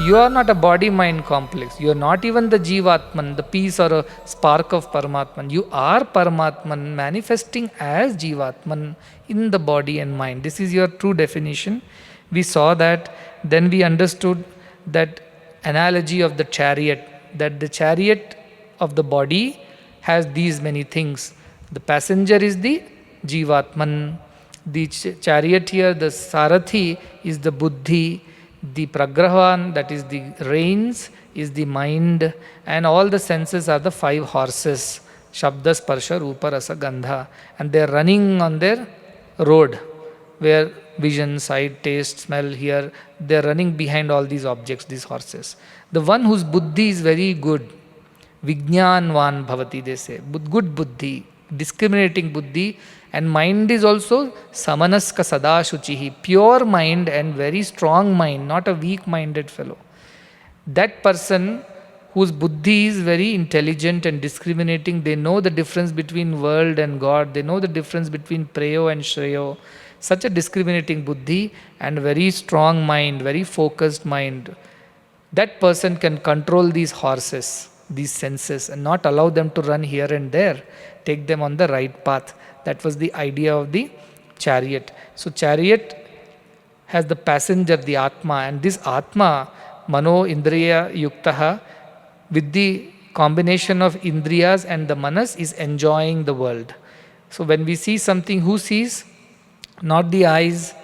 you are not a body-mind complex. You are not even the Jivatman, the piece or a spark of Paramatman. You are Paramatman manifesting as Jivatman in the body and mind. This is your true definition. We saw that. Then we understood that analogy of the chariot, that the chariot of the body has these many things. The passenger is the Jivatman. The chariot here, the Sarathi, is the buddhi. The pragrahan, that is the reins, is the mind. And all the senses are the 5 horses. Shabda, Sparsha, Rupa, Rasa, Gandha. And they are running on their road, where vision, sight, taste, smell, hear, they are running behind all these objects, these horses. The one whose buddhi is very good, Vijnanvan bhavati, they say, good buddhi, discriminating buddhi, and mind is also samanaska sada shuchihi, pure mind and very strong mind, not a weak-minded fellow. That person whose buddhi is very intelligent and discriminating, they know the difference between world and God, they know the difference between preyo and shreyo. Such a discriminating buddhi and very strong mind, very focused mind. That person can control these horses, these senses, and not allow them to run here and there. Take them on the right path. That was the idea of the chariot. So chariot has the passenger, the Atma, and this Atma, Mano Indriya Yuktaha, with the combination of Indriyas and the Manas, is enjoying the world. So when we see something, who sees? Not the eyes,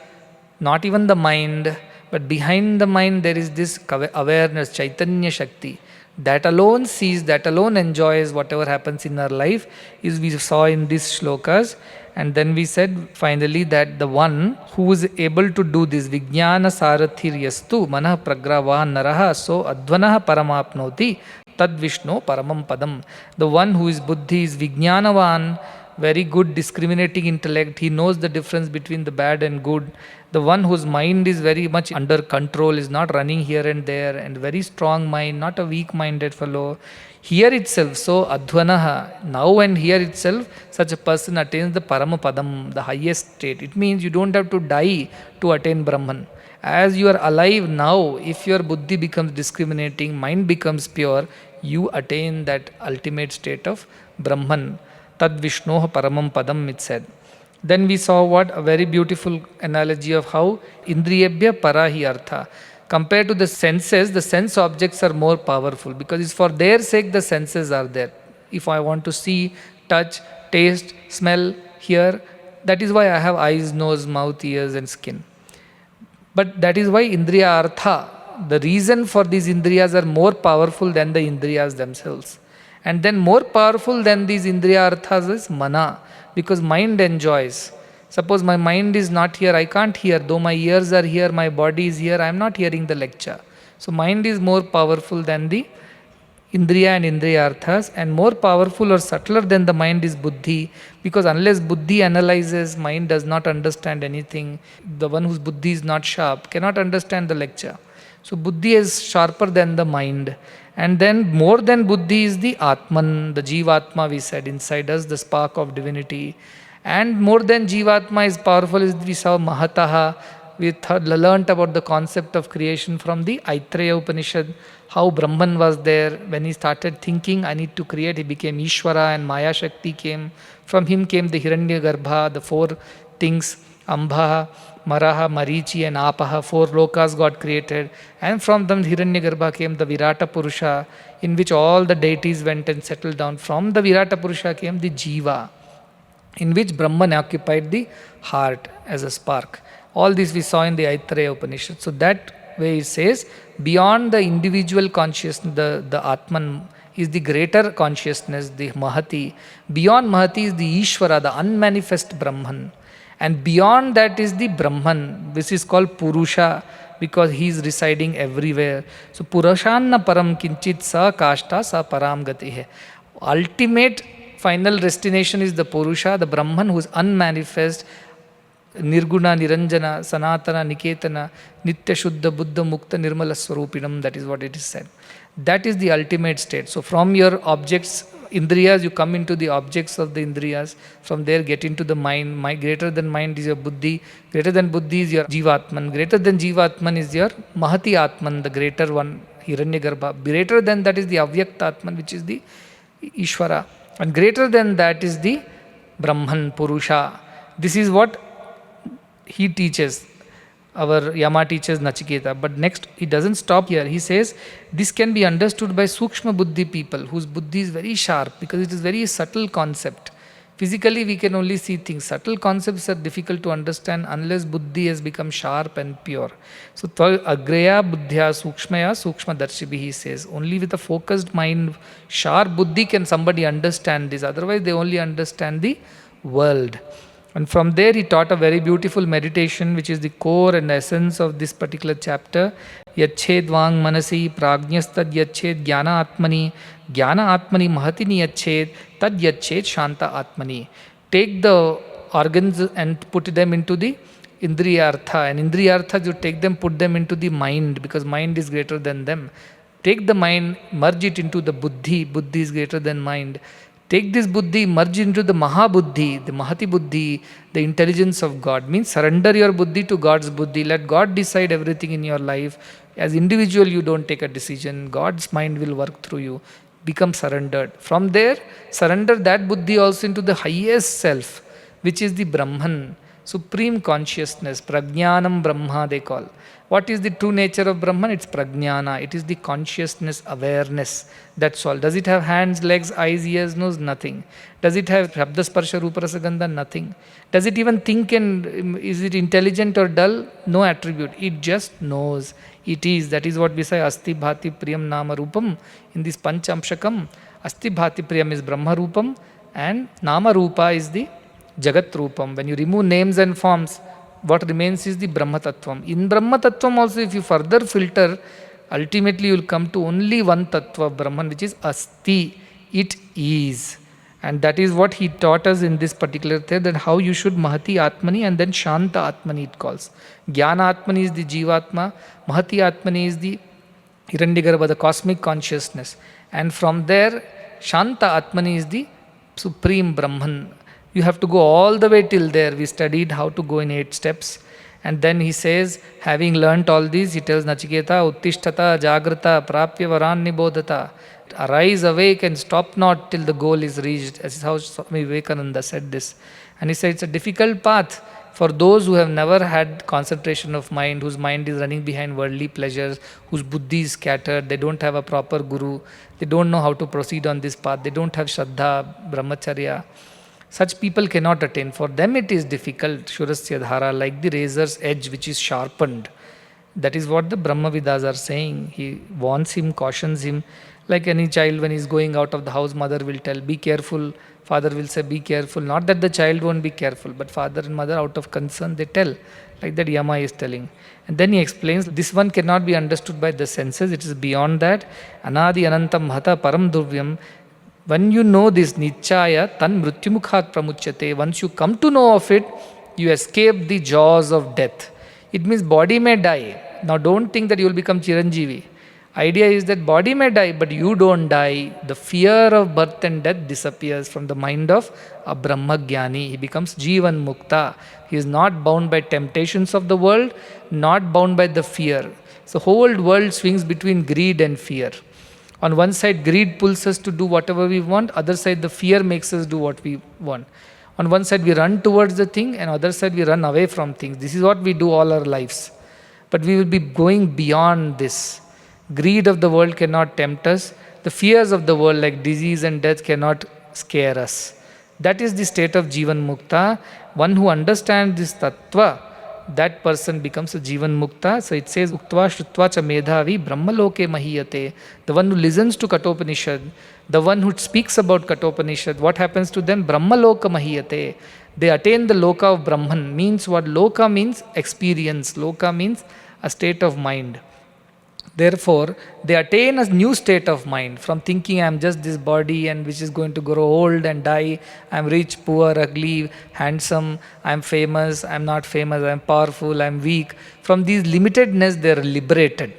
not even the mind, but behind the mind there is this awareness, Chaitanya Shakti. That alone sees, that alone enjoys whatever happens in our life, is we saw in these shlokas. And then we said finally that the one who is able to do this, Vijnana Sarathir Yastu Manah Pragravahan Naraha So Advanaha Paramapnoti Tad Vishnu Paramam Padam. The one who is buddhi is Vijnanavan, very good discriminating intellect. He knows the difference between the bad and good. The one whose mind is very much under control, is not running here and there, and very strong mind, not a weak-minded fellow. Here itself, so advanaha, now and here itself, such a person attains the paramapadam, the highest state. It means you don't have to die to attain Brahman. As you are alive now, if your buddhi becomes discriminating, mind becomes pure, you attain that ultimate state of Brahman. Tad Vishnoha Paramam Padam, it said. Then we saw what? A very beautiful analogy of how Indriyebhya Parahi Artha. Compared to the senses, the sense objects are more powerful because it's for their sake the senses are there. If I want to see, touch, taste, smell, hear, that is why I have eyes, nose, mouth, ears and skin. But that is why Indriya Artha, the reason for these Indriyas are more powerful than the Indriyas themselves. And then more powerful than these Indriya Arthas is Mana, because mind enjoys. Suppose my mind is not here, I can't hear. Though my ears are here, my body is here, I am not hearing the lecture. So mind is more powerful than the Indriya and Indriya Arthas, and more powerful or subtler than the mind is Buddhi, because unless Buddhi analyzes, mind does not understand anything. The one whose Buddhi is not sharp cannot understand the lecture. So Buddhi is sharper than the mind. And then more than Buddhi is the Atman, the Jivatma we said, inside us, the spark of divinity. And more than Jivatma is powerful is we saw Mahataha. We learnt about the concept of creation from the Aitareyopaniṣad, how Brahman was there. When he started thinking, I need to create, he became Ishvara and Maya Shakti came. From him came the Hiranyagarbha, the 4 things, Ambha, Maraha, Marichi and Apaha, 4 lokas got created, and from them Hiranyagarbha came the Virata Purusha, in which all the deities went and settled down. From the Virata Purusha came the Jiva, in which Brahman occupied the heart as a spark. All this we saw in the Aitareyopaniṣad. So that way it says, beyond the individual consciousness, the Atman is the greater consciousness, the Mahati. Beyond Mahati is the Ishvara, the unmanifest Brahman. And beyond that is the Brahman, which is called Purusha, because he is residing everywhere. So Purushanna param kinchit sa kashta sa param gati hai. Ultimate final destination is the Purusha, the Brahman who is unmanifest, Nirguna, Niranjana, Sanatana, Niketana, Nitya Shuddha, Buddha, Mukta, Nirmala Swarupinam, that is what it is said. That is the ultimate state. So from your objects Indriyas, you come into the objects of the Indriyas. From there, get into the mind. Greater than mind is your buddhi. Greater than buddhi is your Jivatman. Greater than Jivatman is your Mahati Atman, the greater one, Hiranyagarbha. Greater than that is the Avyakta Atman, which is the Ishvara. And greater than that is the Brahman, Purusha. This is what he teaches. Our Yama teaches Nachiketa. But next, he doesn't stop here. He says, this can be understood by Sukshma Buddhi people, whose buddhi is very sharp, because it is very subtle concept. Physically, we can only see things. Subtle concepts are difficult to understand unless buddhi has become sharp and pure. So, agreya buddhya sukshmaya sukshma darshibi, he says. Only with a focused mind, sharp buddhi can somebody understand this. Otherwise, they only understand the world. And from there he taught a very beautiful meditation, which is the core and essence of this particular chapter. Yached vang manasi prajnastad yached jnana atmani mahatini yached tad yached shanta atmani. Take the organs and put them into the indriyartha. And indriyartha, you take them, put them into the mind, because mind is greater than them. Take the mind, merge it into the buddhi. Buddhi is greater than mind. Take this buddhi, merge into the Mahabuddhi, the Mahati Buddhi, the intelligence of God. Means surrender your buddhi to God's buddhi. Let God decide everything in your life. As individual, you don't take a decision. God's mind will work through you. Become surrendered. From there, surrender that buddhi also into the highest self, which is the Brahman, supreme consciousness. Prajnanam Brahma they call. What is the true nature of Brahman? It's prajnana. It is the consciousness, awareness. That's all. Does it have hands, legs, eyes, ears, nose? Nothing. Does it have shabda, sparsha, rupa, rasa, gandha? Nothing. Does it even think, and is it intelligent or dull? No attribute. It just knows. It is. That is what we say, asti bhati priyam nama rupam. In this panchamshakam, asti bhati priyam is brahma rupam and nama rupa is the jagat rupam. When you remove names and forms, what remains is the Brahma Tattvam. In Brahma Tattvam also, if you further filter, ultimately you will come to only one Tattva of Brahman, which is Asti. It is. And that is what he taught us in this particular thing, that how you should Mahati Atmani and then Shanta Atmani it calls. Jnana Atmani is the Jivatma, Mahati Atmani is the Hiranyagarbha, the cosmic consciousness. And from there, Shanta Atmani is the supreme Brahman. You have to go all the way till there. We studied how to go in 8 steps. And then he says, having learnt all these, he tells Nachiketa, Uttishtata, Jagrata, Prapya Varan Nibodhata. Arise, awake and stop not till the goal is reached. As is how Swami Vivekananda said this. And he said it's a difficult path for those who have never had concentration of mind, whose mind is running behind worldly pleasures, whose buddhi is scattered, they don't have a proper guru, they don't know how to proceed on this path, they don't have Shraddha, Brahmacharya. Such people cannot attain. For them it is difficult, Shurasya Dhara, like the razor's edge which is sharpened. That is what the Brahmavidas are saying. He warns him, cautions him. Like any child, when he is going out of the house, mother will tell, be careful. Father will say, be careful. Not that the child won't be careful, but father and mother, out of concern, they tell. Like that Yama is telling. And then he explains, this one cannot be understood by the senses. It is beyond that. Anadi anantam mahata param durvyam. When you know this nichaya, tan mrityumukhat pramuchyate, once you come to know of it, you escape the jaws of death. It means body may die. Now don't think that you will become Chiranjeevi. Idea is that body may die, but you don't die. The fear of birth and death disappears from the mind of a Brahmagyani. He becomes jīvanmukta. He is not bound by temptations of the world, not bound by the fear. So whole world swings between greed and fear. On one side, greed pulls us to do whatever we want. Other side, the fear makes us do what we want. On one side, we run towards the thing, and other side, we run away from things. This is what we do all our lives. But we will be going beyond this. Greed of the world cannot tempt us. The fears of the world, like disease and death, cannot scare us. That is the state of Jīvanmukta. One who understands this tattva, that person becomes a Jīvanmukta. So it says, Uktva Shrutva Cha Medhavi Brahmaloke Mahiyate. The one who listens to Kathopanishad, the one who speaks about Kathopanishad, what happens to them? Brahmaloka Mahiyate. They attain the loka of Brahman. Means what? Loka means experience. Loka means a state of mind. Therefore, they attain a new state of mind from thinking I am just this body and which is going to grow old and die. I am rich, poor, ugly, handsome, I am famous, I am not famous, I am powerful, I am weak. From these limitedness, they are liberated.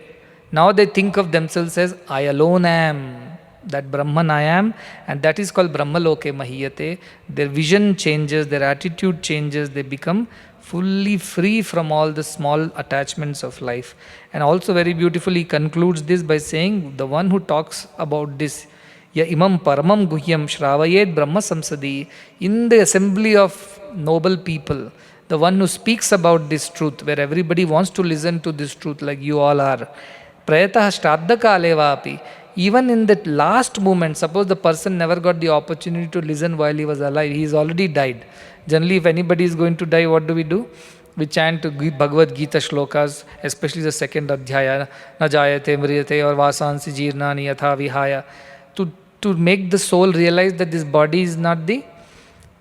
Now they think of themselves as I alone am. That Brahman I am, and that is called Brahmaloke Mahiyate. Their vision changes, their attitude changes, they become fully free from all the small attachments of life. And also very beautifully concludes this by saying, the one who talks about this, Ya imam paramam guhyam shravayet brahma samsadi, in the assembly of noble people, the one who speaks about this truth, where everybody wants to listen to this truth like you all are, prayatah shraddha kalevapi, even in that last moment, suppose the person never got the opportunity to listen while he was alive, he is already died. Generally, if anybody is going to die, what do? We chant Bhagavad Gita shlokas, especially the second adhyaya, na jayate mriyate or vasansi jirnani yatha vihaya, to make the soul realize that this body is not the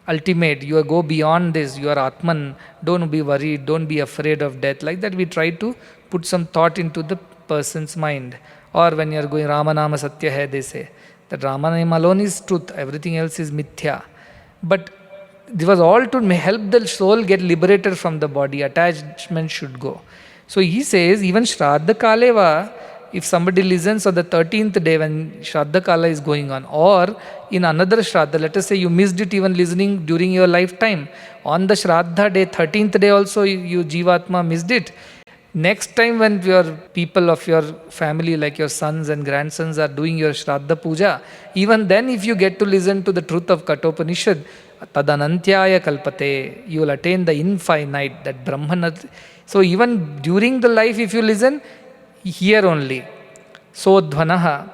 ultimate. You go beyond this, you are Atman, don't be worried, don't be afraid of death. Like that, we try to put some thought into the person's mind. Or when you are going, Ramanama Satya hai, they say that Ramanama alone is truth, everything else is mithya. But this was all to help the soul get liberated from the body. Attachment should go. So he says, even Shraddha Kaleva, if somebody listens on the 13th day when Shraddha Kala is going on, or in another Shraddha, let us say you missed it even listening during your lifetime. On the Shraddha day, 13th day also, you Jivatma missed it. Next time when your people of your family, like your sons and grandsons, are doing your Shraddha Puja, even then if you get to listen to the truth of Kathopanishad, Tadanantyaya Kalpate, you will attain the infinite, that Brahman. So even during the life, if you listen, here only, so Dvanaha,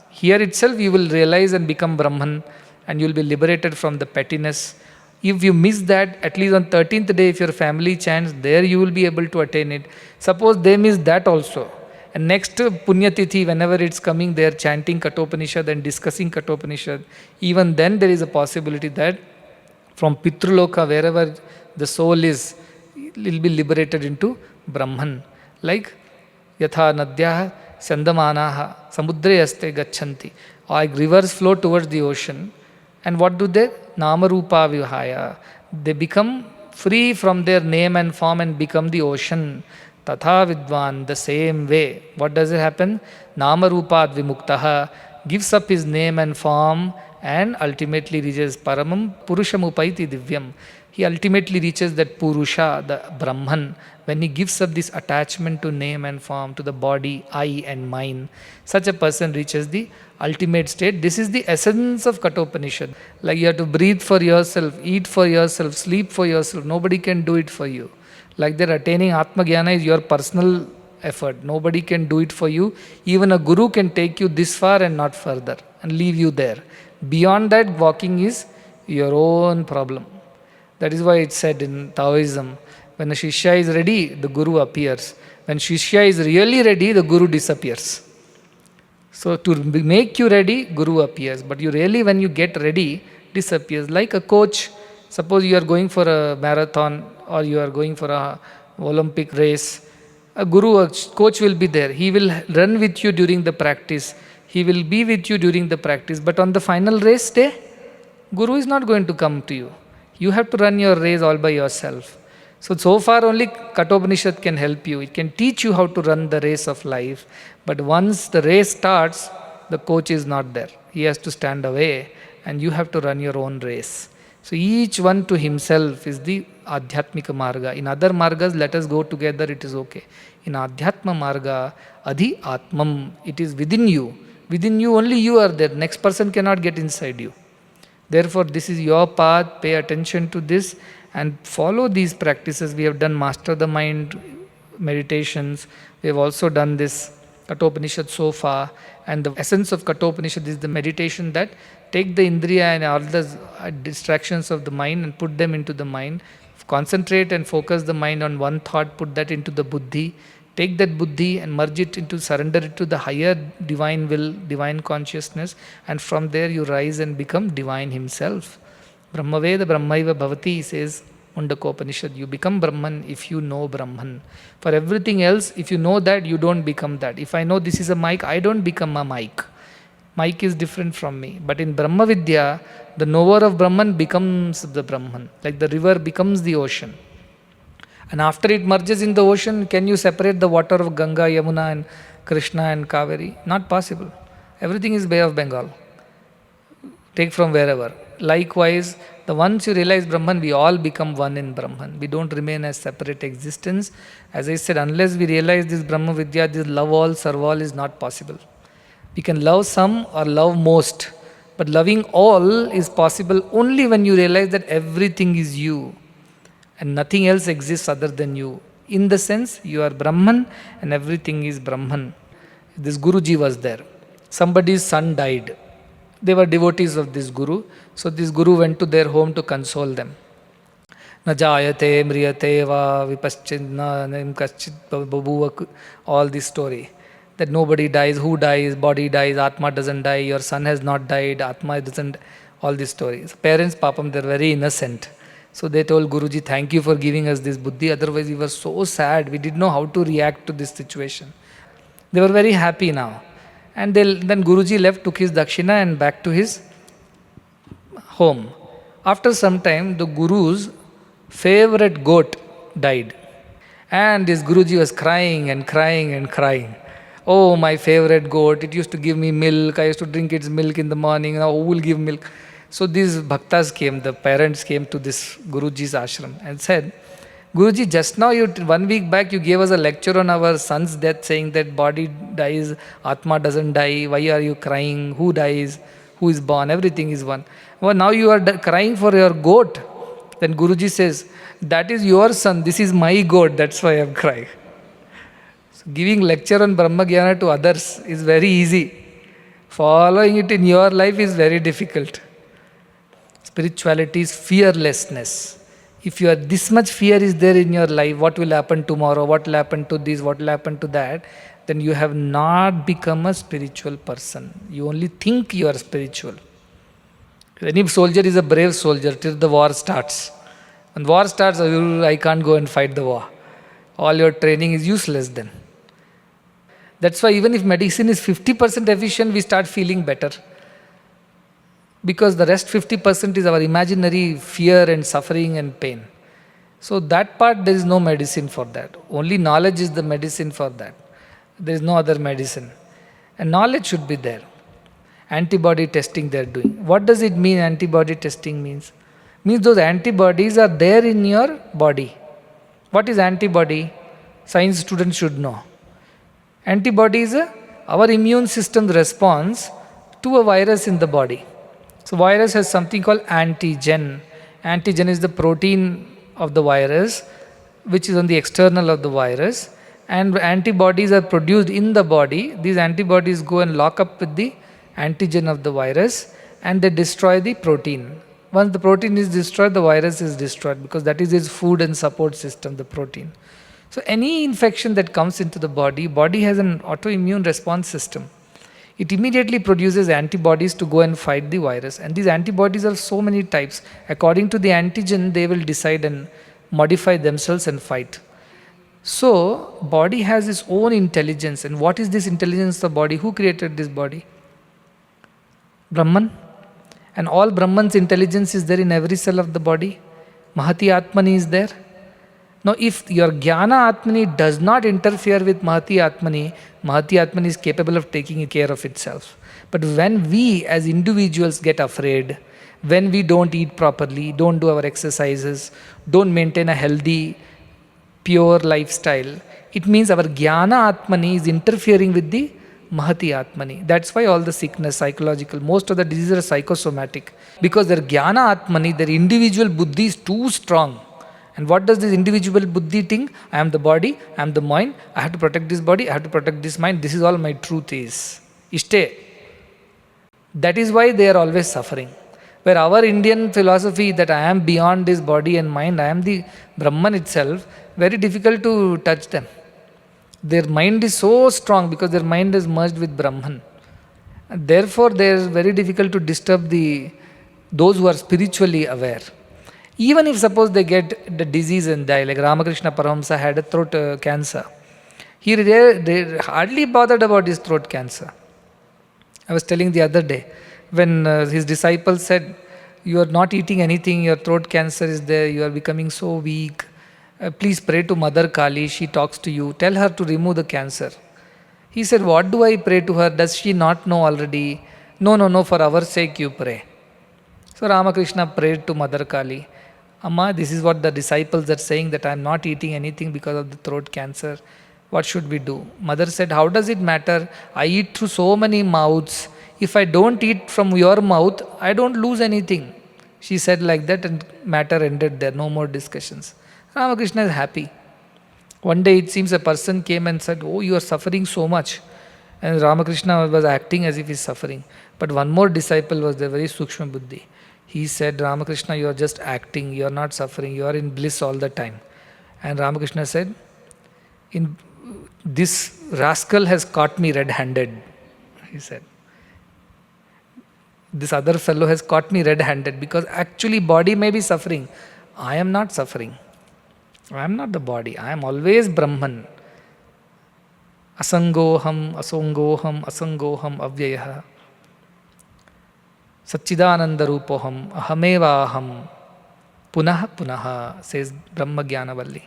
here itself you will realize and become Brahman, and you will be liberated from the pettiness. If you miss that, at least on 13th day, if your family chants, there you will be able to attain it. Suppose they miss that also, and next Punyatithi, whenever it's coming, they are chanting Kathopanishad and discussing Kathopanishad. Even then there is a possibility that from Pitruloka, wherever the soul is, it will be liberated into Brahman. Like Yatha Nadyah Sandamanaha Samudre Aste Gachanti. Like rivers flow towards the ocean. And what do they? Namarupa Vihaya. They become free from their name and form and become the ocean. Tatha Vidwan, the same way. What does it happen? Namarupad Vimuktaha gives up his name and form and ultimately reaches Paramam Purushamupaiti Divyam. He ultimately reaches that Purusha, the Brahman, when he gives up this attachment to name and form, to the body, I and mine. Such a person reaches the ultimate state. This is the essence of Kathopanishad. Like you have to breathe for yourself, eat for yourself, sleep for yourself. Nobody can do it for you. Like that, attaining Atma Jnana is your personal effort. Nobody can do it for you. Even a guru can take you this far and not further and leave you there. Beyond that, walking is your own problem. That is why it's said in Taoism, when a Shishya is ready, the Guru appears. When Shishya is really ready, the Guru disappears. So to make you ready, Guru appears. But you really, when you get ready, disappears. Like a coach, suppose you are going for a marathon or you are going for a Olympic race, a guru, a coach will be there. He will run with you during the practice. He will be with you during the practice. But on the final race day, Guru is not going to come to you. You have to run your race all by yourself. So far only Kathopanishad can help you. It can teach you how to run the race of life. But once the race starts, the coach is not there. He has to stand away and you have to run your own race. So each one to himself is the Adhyatmika Marga. In other Margas, let us go together, it is okay. In Adhyatma Marga, Adhi Atmam, it is within you. Within you, only you are there. Next person cannot get inside you. Therefore, this is your path. Pay attention to this and follow these practices. We have done Master the Mind meditations. We have also done this Kathopanishad so far. And the essence of Kathopanishad is the meditation that take the Indriya and all the distractions of the mind and put them into the mind. Concentrate and focus the mind on one thought, put that into the buddhi. Take that buddhi and merge it into, surrender it to the higher divine will, divine consciousness, and from there you rise and become divine himself. Brahmaveda Brahmaiva Bhavati, says Mundakopanishad. You become Brahman if you know Brahman. For everything else, if you know that, you don't become that. If I know this is a mic, I don't become a mic. Mic is different from me. But in Brahma Vidya, the knower of Brahman becomes the Brahman. Like the river becomes the ocean. And after it merges in the ocean, can you separate the water of Ganga, Yamuna and Krishna and Kaveri? Not possible. Everything is Bay of Bengal. Take from wherever. Likewise, the once you realize Brahman, we all become one in Brahman. We don't remain as separate existence. As I said, unless we realize this Brahma Vidya, this love all, serve all is not possible. We can love some or love most, but loving all is possible only when you realize that everything is you and nothing else exists other than you. In the sense, you are Brahman and everything is Brahman. This Guruji was there. Somebody's son died. They were devotees of this Guru. So this Guru went to their home to console them. Na jayate mriyate va vipaschidna naim kaschid babuva, all this story. That nobody dies, who dies, body dies, Atma doesn't die, your son has not died, Atma doesn't, all these stories. Parents, papam, they're very innocent. So they told Guruji, thank you for giving us this buddhi, otherwise we were so sad, we didn't know how to react to this situation. They were very happy now. And then Guruji left, took his dakshina and back to his home. After some time, the Guru's favorite goat died. And this Guruji was crying and crying and crying. Oh, my favorite goat, it used to give me milk, I used to drink its milk in the morning, now who will give milk? So these bhaktas came, the parents came to this Guruji's ashram and said, Guruji, just now, 1 week back, you gave us a lecture on our son's death saying that body dies, Atma doesn't die, why are you crying, who dies, who is born, everything is one. Well, now you are crying for your goat. Then Guruji says, that is your son, this is my goat, that's why I am crying. Giving lecture on Brahma Jnana to others is very easy. Following it in your life is very difficult. Spirituality is fearlessness. If you are this much fear is there in your life, what will happen tomorrow, what will happen to this, what will happen to that, then you have not become a spiritual person. You only think you are spiritual. Any soldier is a brave soldier till the war starts. When war starts, I can't go and fight the war. All your training is useless then. That's why even if medicine is 50% efficient, we start feeling better. Because the rest 50% is our imaginary fear and suffering and pain. So that part, there is no medicine for that. Only knowledge is the medicine for that. There is no other medicine. And knowledge should be there. Antibody testing they are doing. What does it mean antibody testing means? Means those antibodies are there in your body. What is antibody? Science students should know. Antibody is our immune system's response to a virus in the body. So virus has something called antigen. Antigen is the protein of the virus, which is on the external of the virus. And antibodies are produced in the body. These antibodies go and lock up with the antigen of the virus and they destroy the protein. Once the protein is destroyed, the virus is destroyed because that is its food and support system, the protein. So any infection that comes into the body has an autoimmune response system. It immediately produces antibodies to go and fight the virus. And these antibodies are so many types. According to the antigen, they will decide and modify themselves and fight. So, body has its own intelligence. And what is this intelligence of the body? Who created this body? Brahman. And all Brahman's intelligence is there in every cell of the body. Mahati Atmani is there. Now, if your Jnana Atmani does not interfere with Mahati Atmani is capable of taking care of itself. But when we as individuals get afraid, when we don't eat properly, don't do our exercises, don't maintain a healthy, pure lifestyle, it means our Jnana Atmani is interfering with the Mahati Atmani. That's why all the sickness, psychological, most of the diseases are psychosomatic. Because their Jnana Atmani, their individual buddhi is too strong. And what does this individual buddhi think? I am the body, I am the mind, I have to protect this body, I have to protect this mind, this is all my truth is. Ishte. That is why they are always suffering. Where our Indian philosophy that I am beyond this body and mind, I am the Brahman itself, very difficult to touch them. Their mind is so strong because their mind is merged with Brahman. And therefore, they are very difficult to disturb those who are spiritually aware. Even if suppose they get the disease and die, like Ramakrishna Paramahansa had a throat cancer. They hardly bothered about his throat cancer. I was telling the other day, when his disciples said, you are not eating anything, your throat cancer is there, you are becoming so weak. Please pray to Mother Kali, she talks to you, tell her to remove the cancer. He said, what do I pray to her? Does she not know already? No, no, no, for our sake you pray. So Ramakrishna prayed to Mother Kali. Amma, this is what the disciples are saying, that I am not eating anything because of the throat cancer. What should we do? Mother said, how does it matter? I eat through so many mouths. If I don't eat from your mouth, I don't lose anything. She said like that, and matter ended there. No more discussions. Ramakrishna is happy. One day it seems a person came and said, oh, you are suffering so much. And Ramakrishna was acting as if he is suffering. But one more disciple was there, very Sukshma Buddhi. He said, Ramakrishna, you are just acting, you are not suffering, you are in bliss all the time. And Ramakrishna said, this rascal has caught me red-handed, he said. This other fellow has caught me red-handed, because actually body may be suffering. I am not suffering. I am not the body. I am always Brahman. Asangoham, asongoham, asangoham, avyayah. Satchidananda rupoham, ahameva aham. Punaha punaha, says Brahma Jnanavalli.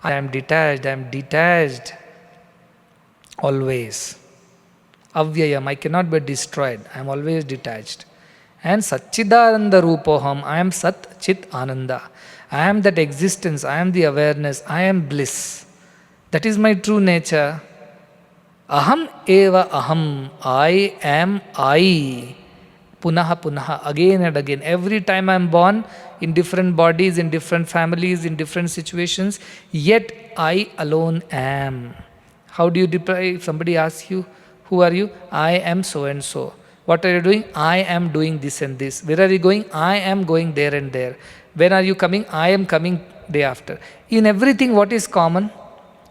I am detached. Always. Avyayam, I cannot be destroyed. I am always detached. And Satchidananda rupoham, I am Sat Chit Ananda. I am that existence, I am the awareness, I am bliss. That is my true nature. Aham eva aham, I am I. Punaha punaha, again and again. Every time I am born in different bodies, in different families, in different situations, yet I alone am. How do you reply if somebody asks you, who are you? I am so and so. What are you doing? I am doing this and this. Where are you going? I am going there and there. When are you coming? I am coming day after. In everything, what is common?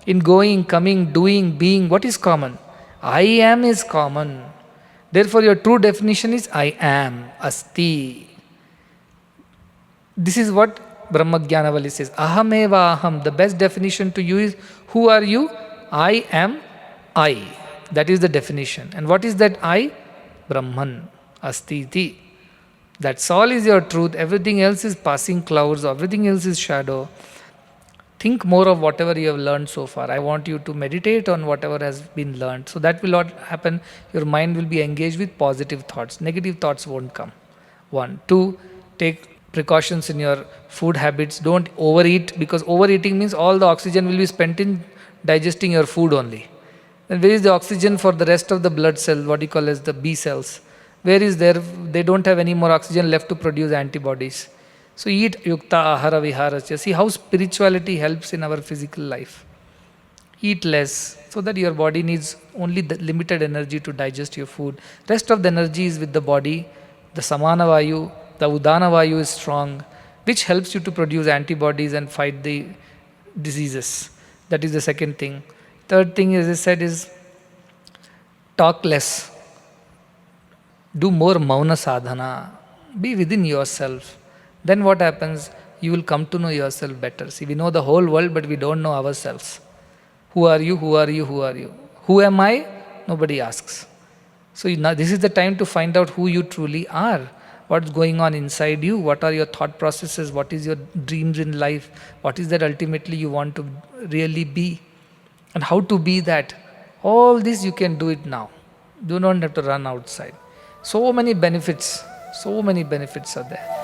In going, coming, doing, being, what is common? I am is common. Therefore, your true definition is I am, asti. This is what Brahma Jnanavalli says. Ahameva aham. The best definition to you is, who are you? I am I. That is the definition. And what is that I? Brahman, asti iti. That's all is your truth. Everything else is passing clouds. Everything else is shadow. Think more of whatever you have learned so far. I want you to meditate on whatever has been learned. So that will not happen. Your mind will be engaged with positive thoughts. Negative thoughts won't come. 1. 2. Take precautions in your food habits. Don't overeat, because overeating means all the oxygen will be spent in digesting your food only. Then where is the oxygen for the rest of the blood cells, what you call as the B cells? Where is there? They don't have any more oxygen left to produce antibodies. So eat yukta ahara viharasya. See how spirituality helps in our physical life. Eat less, so that your body needs only the limited energy to digest your food. Rest of the energy is with the body. The samana vayu, the udana vayu is strong, which helps you to produce antibodies and fight the diseases. That is the second thing. Third thing, as I said, is talk less. Do more mauna sadhana. Be within yourself. Then what happens? You will come to know yourself better. See, we know the whole world, but we don't know ourselves. Who are you? Who are you? Who are you? Who am I? Nobody asks. So now this is the time to find out who you truly are. What's going on inside you? What are your thought processes? What is your dreams in life? What is that ultimately you want to really be? And how to be that? All this you can do it now. You don't have to run outside. So many benefits are there.